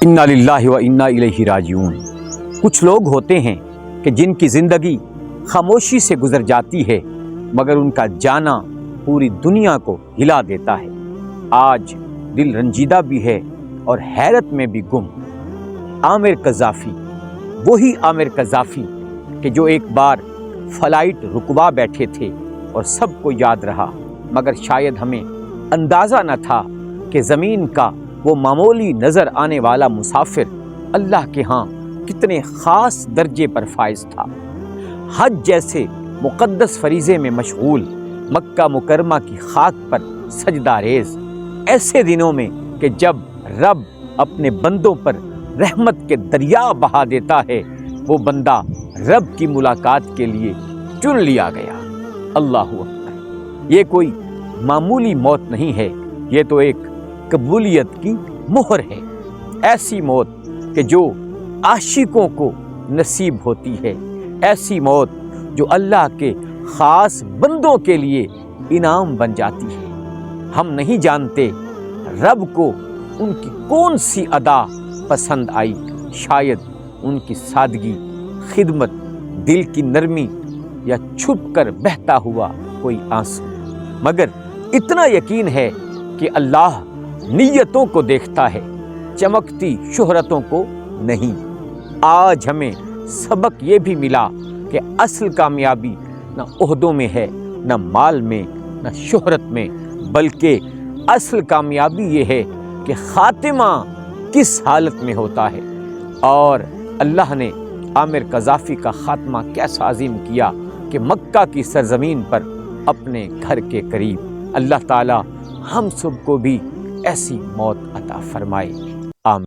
انا للہ و انا الیہ راجعون۔ کچھ لوگ ہوتے ہیں کہ جن کی زندگی خاموشی سے گزر جاتی ہے مگر ان کا جانا پوری دنیا کو ہلا دیتا ہے۔ آج دل رنجیدہ بھی ہے اور حیرت میں بھی گم۔ عامر قذافی، وہی عامر قذافی کہ جو ایک بار فلائٹ رکوا بیٹھے تھے اور سب کو یاد رہا، مگر شاید ہمیں اندازہ نہ تھا کہ زمین کا وہ معمولی نظر آنے والا مسافر اللہ کے ہاں کتنے خاص درجے پر فائز تھا۔ حج جیسے مقدس فریضے میں مشغول، مکہ مکرمہ کی خاک پر سجدہ ریز، ایسے دنوں میں کہ جب رب اپنے بندوں پر رحمت کے دریا بہا دیتا ہے، وہ بندہ رب کی ملاقات کے لیے چن لیا گیا۔ اللہ اکبر! یہ کوئی معمولی موت نہیں ہے، یہ تو ایک قبولیت کی مہر ہے۔ ایسی موت کہ جو عاشقوں کو نصیب ہوتی ہے، ایسی موت جو اللہ کے خاص بندوں کے لیے انعام بن جاتی ہے۔ ہم نہیں جانتے رب کو ان کی کون سی ادا پسند آئی، شاید ان کی سادگی، خدمت، دل کی نرمی یا چھپ کر بہتا ہوا کوئی آنسو، مگر اتنا یقین ہے کہ اللہ نیتوں کو دیکھتا ہے، چمکتی شہرتوں کو نہیں۔ آج ہمیں سبق یہ بھی ملا کہ اصل کامیابی نہ عہدوں میں ہے، نہ مال میں، نہ شہرت میں، بلکہ اصل کامیابی یہ ہے کہ خاتمہ کس حالت میں ہوتا ہے۔ اور اللہ نے عامر قذافی کا خاتمہ کیسا عظیم کیا کہ مکہ کی سرزمین پر اپنے گھر کے قریب۔ اللہ تعالی ہم سب کو بھی ایسی موت عطا فرمائے۔